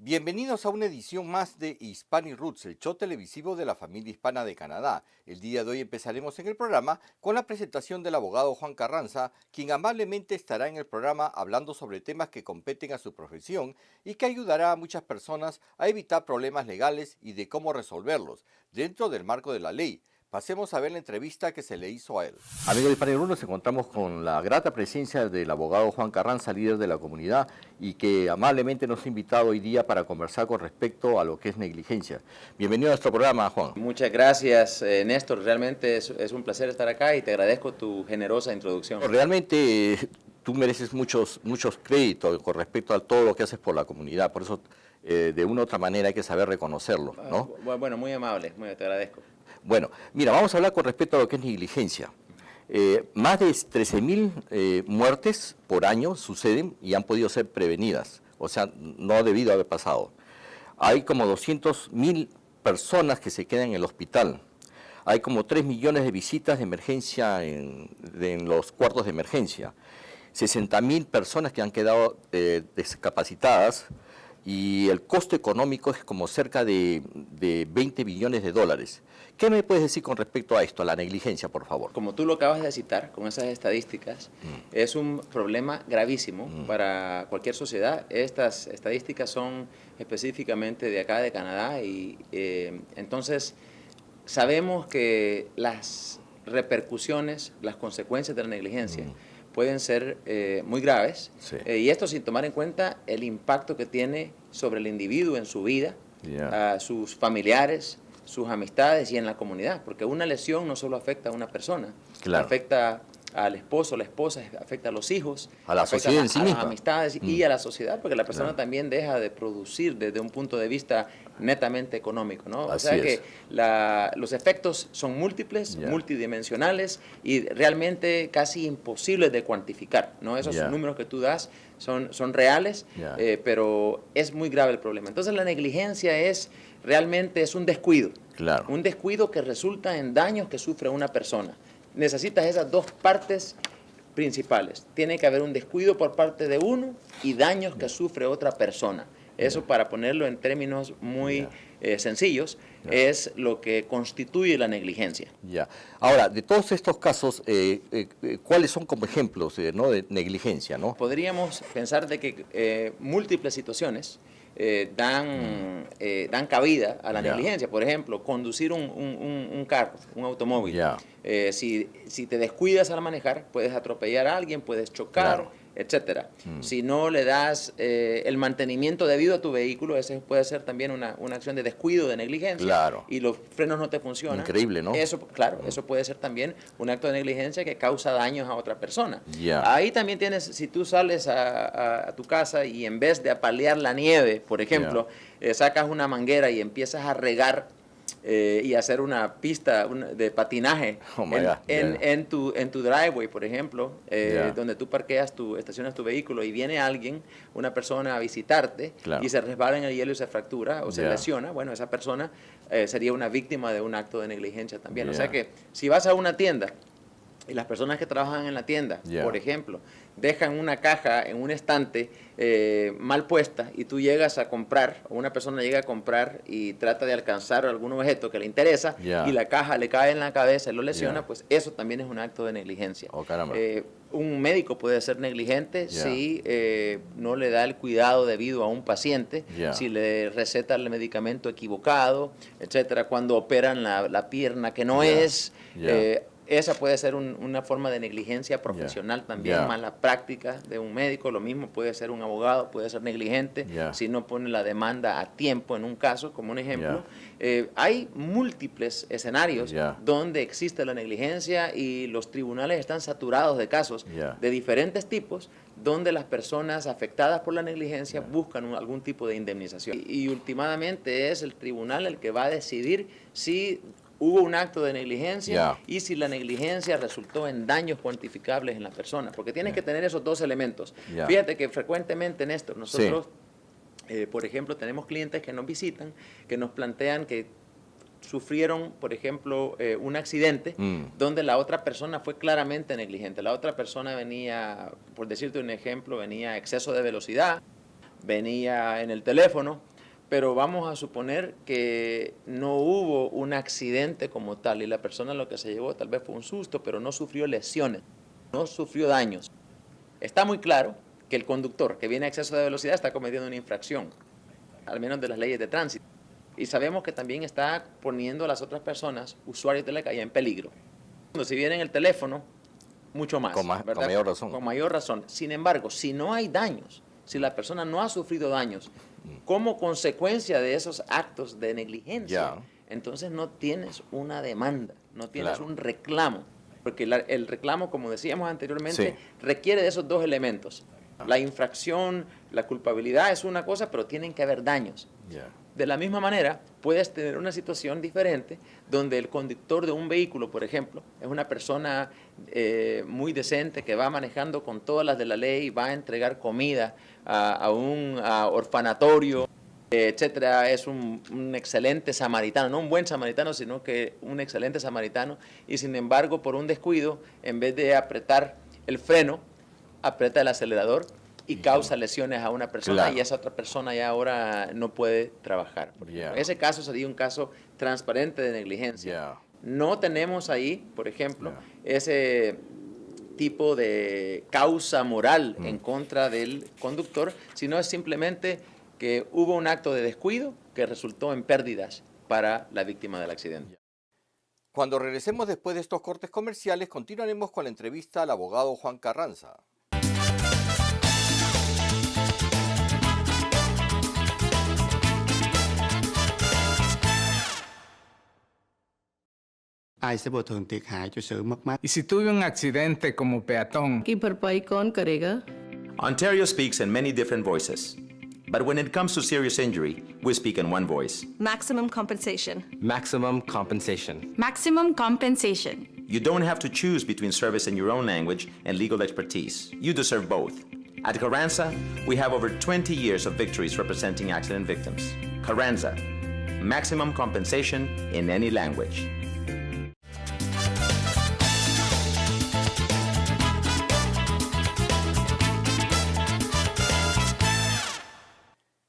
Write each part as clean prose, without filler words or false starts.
Bienvenidos a una edición más de Hispanic Roots, el show televisivo de la familia hispana de Canadá. El día de hoy empezaremos en el programa con la presentación del abogado Juan Carranza, quien amablemente estará en el programa hablando sobre temas que competen a su profesión y que ayudará a muchas personas a evitar problemas legales y de cómo resolverlos, dentro del marco de la ley. Pasemos a ver la entrevista que se le hizo a él. Amigos de Hispanic Roots, nos encontramos con la grata presencia del abogado Juan Carranza, líder de la comunidad, y que amablemente nos ha invitado hoy día para conversar con respecto a lo que es negligencia. Bienvenido a nuestro programa, Juan. Muchas gracias, Néstor. Realmente es un placer estar acá y te agradezco tu generosa introducción. Realmente tú mereces muchos créditos con respecto a todo lo que haces por la comunidad, por eso de una u otra manera hay que saber reconocerlo, ¿no? Bueno, muy amable, te agradezco. Bueno, mira, vamos a hablar con respecto a lo que es negligencia. Más de 13.000 muertes por año suceden y han podido ser prevenidas, o sea, no ha debido haber pasado. Hay como 200.000 personas que se quedan en el hospital. Hay como 3 millones de visitas de emergencia en los cuartos de emergencia. 60.000 personas que han quedado discapacitadas y el costo económico es como cerca de 20 billones de dólares. ¿Qué me puedes decir con respecto a esto, a la negligencia, por favor? Como tú lo acabas de citar, con esas estadísticas, es un problema gravísimo para cualquier sociedad. Estas estadísticas son específicamente de acá, de Canadá, y entonces sabemos que las repercusiones, las consecuencias de la negligencia pueden ser muy graves, Sí. Y esto sin tomar en cuenta el impacto que tiene sobre el individuo en su vida, a sus familiares, sus amistades y en la comunidad, porque una lesión no solo afecta a una persona, Claro. afecta al esposo, la esposa, afecta a los hijos, A la afecta sociedad en sí a misma. las amistades y a la sociedad, porque la persona Claro. también deja de producir desde un punto de vista netamente económico, ¿no? O Así sea es. que los efectos son múltiples, multidimensionales y realmente casi imposibles de cuantificar, ¿no? Esos números que tú das son reales, pero es muy grave el problema. Entonces la negligencia realmente es un descuido. Claro. Un descuido que resulta en daños que sufre una persona. Necesitas esas dos partes principales. Tiene que haber un descuido por parte de uno y daños que sufre otra persona. Eso, para ponerlo en términos muy sencillos, es lo que constituye la negligencia. Ya. Ahora, de todos estos casos, ¿cuáles son como ejemplos ¿no? de negligencia, ¿no? Podríamos pensar de que múltiples situaciones dan cabida a la negligencia. Por ejemplo, conducir un carro, un automóvil. Si te descuidas al manejar, puedes atropellar a alguien, puedes chocar, etcétera. Si no le das el mantenimiento debido a tu vehículo, ese puede ser también una acción de descuido, de negligencia, y los frenos no te funcionan. Increíble, ¿no? Eso, claro, eso puede ser también un acto de negligencia que causa daños a otra persona. Ahí también tienes, si tú sales a tu casa y en vez de apalear la nieve, por ejemplo, sacas una manguera y empiezas a regar y hacer una pista de patinaje en tu driveway, por ejemplo, donde tú estacionas tu vehículo y viene alguien, una persona a visitarte y se resbala en el hielo y se fractura o se lesiona, bueno, esa persona sería una víctima de un acto de negligencia también. O sea que si vas a una tienda y las personas que trabajan en la tienda, por ejemplo, dejan una caja en un estante mal puesta y tú llegas a comprar, o una persona llega a comprar y trata de alcanzar algún objeto que le interesa y la caja le cae en la cabeza y lo lesiona, pues eso también es un acto de negligencia. Oh, caramba. Un médico puede ser negligente si no le da el cuidado debido a un paciente, si le receta el medicamento equivocado, etcétera, cuando operan la pierna que no es. Esa puede ser una forma de negligencia profesional también, mala práctica de un médico. Lo mismo puede ser un abogado, puede ser negligente si no pone la demanda a tiempo en un caso, como un ejemplo. Hay múltiples escenarios donde existe la negligencia y los tribunales están saturados de casos de diferentes tipos donde las personas afectadas por la negligencia buscan algún tipo de indemnización. Y últimamente es el tribunal el que va a decidir si hubo un acto de negligencia y si la negligencia resultó en daños cuantificables en la persona, porque tienes que tener esos dos elementos. Fíjate que frecuentemente, Néstor, nosotros, por ejemplo, tenemos clientes que nos visitan, que nos plantean que sufrieron, por ejemplo, un accidente donde la otra persona fue claramente negligente. La otra persona venía, por decirte un ejemplo, venía a exceso de velocidad, venía en el teléfono, pero vamos a suponer que no hubo un accidente como tal y la persona lo que se llevó tal vez fue un susto, pero no sufrió lesiones, no sufrió daños. Está muy claro que el conductor que viene a exceso de velocidad está cometiendo una infracción, al menos de las leyes de tránsito. Y sabemos que también está poniendo a las otras personas, usuarios de la calle, en peligro. Si viene en el teléfono, mucho más. Con mayor razón. Con mayor razón. Sin embargo, si no hay daños, si la persona no ha sufrido daños, como consecuencia de esos actos de negligencia, entonces no tienes una demanda, no tienes un reclamo. Porque el reclamo, como decíamos anteriormente, requiere de esos dos elementos. La infracción, la culpabilidad es una cosa, pero tienen que haber daños. De la misma manera, puedes tener una situación diferente donde el conductor de un vehículo, por ejemplo, es una persona muy decente que va manejando con todas las de la ley, va a entregar comida a un orfanatorio, etcétera. Es un excelente samaritano, no un buen samaritano, sino que un excelente samaritano, y sin embargo, por un descuido, en vez de apretar el freno, aprieta el acelerador y causa lesiones a una persona, y esa otra persona ya ahora no puede trabajar. Ese caso sería un caso transparente de negligencia. No tenemos ahí, por ejemplo, ese tipo de causa moral en contra del conductor, sino es simplemente que hubo un acto de descuido que resultó en pérdidas para la víctima del accidente. Cuando regresemos después de estos cortes comerciales, continuaremos con la entrevista al abogado Juan Carranza. Y si tuve un accidente como peatón, Ontario speaks in many different voices. But when it comes to serious injury, we speak in one voice. Maximum compensation. Maximum compensation. Maximum compensation. You don't have to choose between service in your own language and legal expertise. You deserve both. At Carranza, we have over 20 years of victories representing accident victims. Carranza, maximum compensation in any language.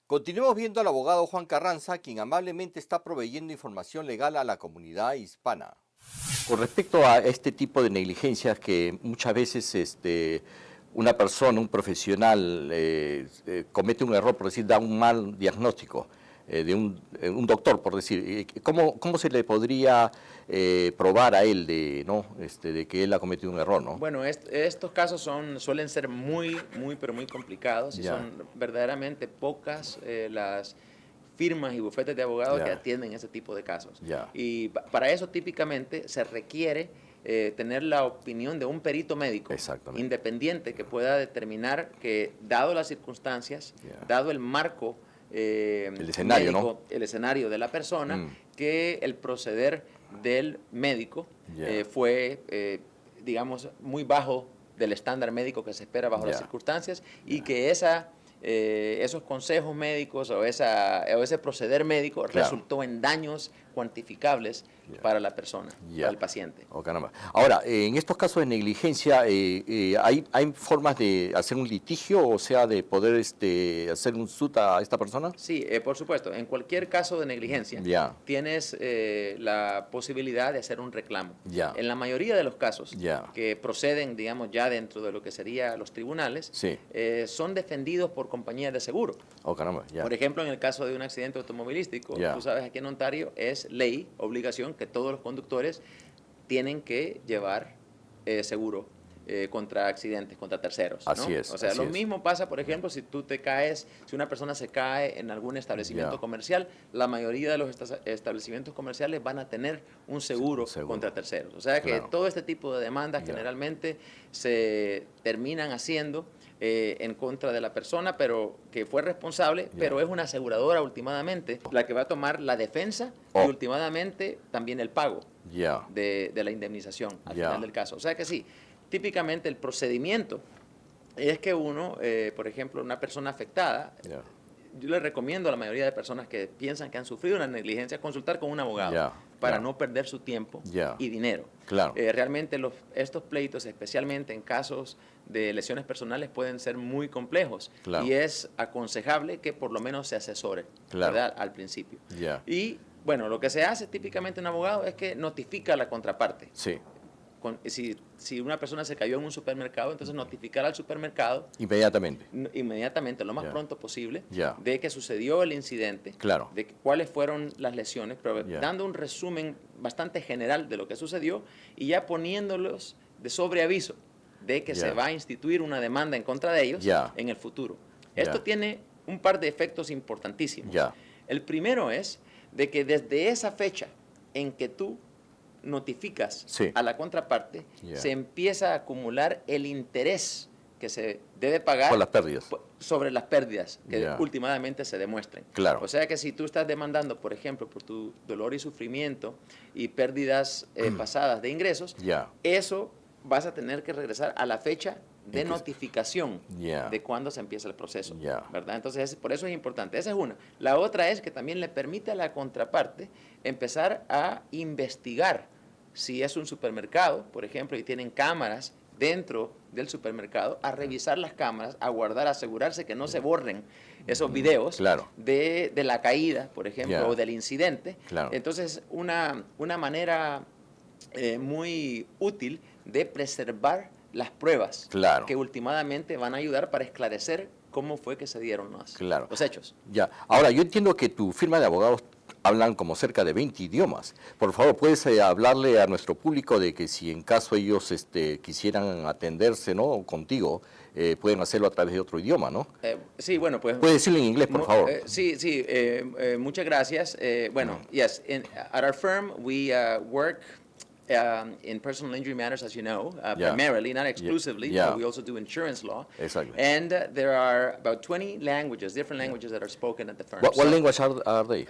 Continuemos viendo al abogado Juan Carranza, quien amablemente está proveyendo información legal a la comunidad hispana. Con respecto a este tipo de negligencias que muchas veces una persona, un profesional, comete un error, por decir, da un mal diagnóstico de un doctor, por decir, ¿cómo se le podría probar a él de que él ha cometido un error, ¿no? Bueno, estos casos suelen ser pero muy complicados y son verdaderamente pocas las firmas y bufetes de abogados que atienden ese tipo de casos. Y para eso típicamente se requiere tener la opinión de un perito médico independiente que pueda determinar que, dado las circunstancias, dado el marco el escenario, médico, ¿no? El escenario de la persona, que el proceder del médico fue, digamos, muy bajo del estándar médico que se espera bajo las circunstancias y que esos consejos médicos o ese proceder médico resultó en daños cuantificables para la persona, para el paciente. Oh, caramba. Ahora, en estos casos de negligencia, ¿hay formas de hacer un litigio, o sea, de poder hacer un suit a esta persona? Sí, por supuesto. En cualquier caso de negligencia, tienes la posibilidad de hacer un reclamo. En la mayoría de los casos que proceden, digamos, ya dentro de lo que serían los tribunales, son defendidos por compañías de seguro. Oh, caramba. Por ejemplo, en el caso de un accidente automovilístico, tú sabes, aquí en Ontario es ley, obligación, que todos los conductores tienen que llevar seguro contra accidentes, contra terceros, ¿no? Así es. O sea, lo mismo pasa, por ejemplo, si si una persona se cae en algún establecimiento comercial, la mayoría de los establecimientos comerciales van a tener un seguro contra terceros. O sea que todo este tipo de demandas generalmente se terminan haciendo en contra de la persona, pero que fue responsable, pero es una aseguradora últimamente la que va a tomar la defensa y últimamente también el pago de la indemnización al final del caso. O sea que sí, típicamente el procedimiento es que uno, por ejemplo, una persona afectada, yo les recomiendo a la mayoría de personas que piensan que han sufrido una negligencia consultar con un abogado para no perder su tiempo y dinero. Claro. Realmente estos pleitos, especialmente en casos de lesiones personales, pueden ser muy complejos y es aconsejable que por lo menos se asesore, ¿verdad? Al principio. Y bueno, lo que se hace típicamente un abogado es que notifica a la contraparte. Sí. Si una persona se cayó en un supermercado, entonces notificar al supermercado inmediatamente, lo más pronto posible, Ya. de que sucedió el incidente, Claro. de cuáles fueron las lesiones, pero Ya. dando un resumen bastante general de lo que sucedió y ya poniéndolos de sobreaviso de que Ya. se va a instituir una demanda en contra de ellos Ya. en el futuro. Ya. Esto tiene un par de efectos importantísimos. Ya. El primero es de que desde esa fecha en que tú notificas Sí. a la contraparte, Ya. se empieza a acumular el interés que se debe pagar Por las pérdidas. sobre las pérdidas que Ya. últimamente se demuestren. Claro. O sea que si tú estás demandando, por ejemplo, por tu dolor y sufrimiento y pérdidas pasadas de ingresos, Ya. eso vas a tener que regresar a la fecha de En que- notificación Ya. de cuándo se empieza el proceso, Ya. ¿verdad? Entonces, por eso es importante. Esa es una. La otra es que también le permite a la contraparte empezar a investigar si es un supermercado, por ejemplo, y tienen cámaras dentro del supermercado, a revisar las cámaras, a guardar, a asegurarse que no se borren esos videos Claro. de la caída, por ejemplo, Ya. o del incidente. Claro. Entonces, una manera muy útil de preservar las pruebas Claro. que últimamente van a ayudar para esclarecer cómo fue que se dieron los hechos. Ya. Ahora, yo entiendo que tu firma de abogados hablan como cerca de 20 idiomas. Por favor, ¿puedes hablarle a nuestro público de que si en caso ellos quisieran atenderse, ¿no?, contigo, pueden hacerlo a través de otro idioma, ¿no? Sí, bueno, pues... Puedes decirlo en inglés, por favor. Sí, muchas gracias. Bueno, yes, at our firm we work in personal injury matters, as you know, primarily, not exclusively. Yeah. We also do insurance law. Exactly. And there are about 20 languages, different languages that are spoken at the firm. What language are they?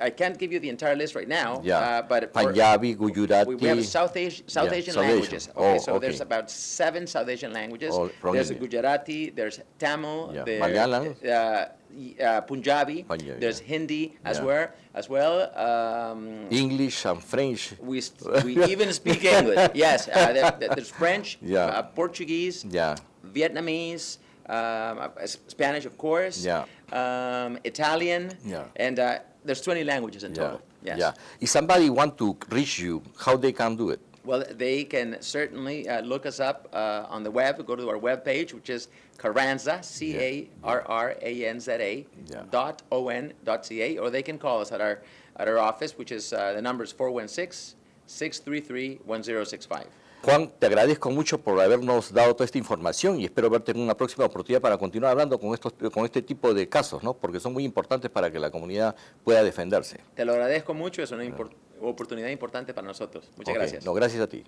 I can't give you the entire list right now, but Punjabi, Gujarati. we have South Asian South languages. Asian. Okay, so Okay. there's about 7 South Asian languages. There's India. Gujarati, there's Tamil, there's Malayalam. Punjabi, there's Hindi as well. English and French. We even speak English. Yes, there's French, Portuguese, Vietnamese, Spanish, of course, Italian, and there's 20 languages in total. Yes. Yeah. If somebody want to reach you, how they can do it? Well, they can certainly look us up on the web. Go to our webpage, which is Carranza, CARRANZA.on.ca, or they can call us at our office, which is the number is 416-633-1065. Juan, te agradezco mucho por habernos dado toda esta información y espero verte en una próxima oportunidad para continuar hablando con este tipo de casos, ¿no? Porque son muy importantes para que la comunidad pueda defenderse. Te lo agradezco mucho, es una oportunidad importante para nosotros. Muchas gracias. No, gracias a ti.